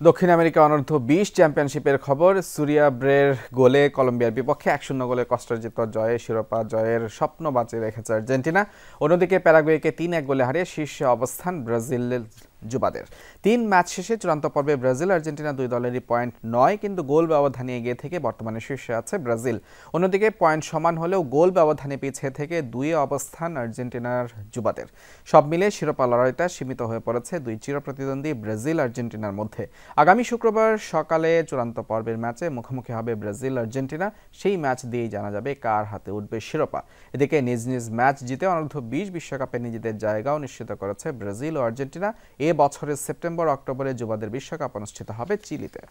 দক্ষিণ আমেরিকা অনূর্ধ্ব-20 চ্যাম্পিয়নশিপের খবর। সুরিয়া ব্রের গোলে কলম্বিয়ার বিপক্ষে 1-0 গোলে কষ্টার্জিত জয়ে শিরোপা জয়ের স্বপ্ন বাঁচিয়ে রেখেছে আর্জেন্টিনা। অন্যদিকে প্যারাগুয়েকে 3-1 গোলে হারিয়ে শীর্ষে অবস্থান ব্রাজিলের যুবাদের। 3 ম্যাচ শেষে চূড়ান্ত পর্বে ব্রাজিল আর্জেন্টিনা দুই দলেরই পয়েন্ট 9, কিন্তু গোল ব্যবধানে এগিয়ে থেকে বর্তমানে শীর্ষে আছে ব্রাজিল। অন্যদিকে পয়েন্ট সমান হলেও গোল ব্যবধানে পিছিয়ে থেকে 2-এ অবস্থান আর্জেন্টিনার যুবাদের। সব মিলে শিরোপা লড়াইটা সীমিত হয়ে পড়েছে দুই চিরপ্রতিদ্বন্দ্বী ব্রাজিল আর্জেন্টিনার মধ্যে। আগামী শুক্রবার সকালে চূড়ান্ত পর্বের ম্যাচে মুখোমুখি হবে ব্রাজিল আর্জেন্টিনা। সেই ম্যাচ দিয়েই জানা যাবে কার হাতে উঠবে শিরোপা। এদিকে নিজ নিজ ম্যাচ জিতে অনূর্ধ্ব-20 বিশ্বকাপে নিজেদের জায়গাও নিশ্চিত করেছে ব্রাজিল ও আর্জেন্টিনা। এ বছরের সেপ্টেম্বর-অক্টোবরে যুবাদের বিশ্বকাপ অনুষ্ঠিত হবে চিলিতে।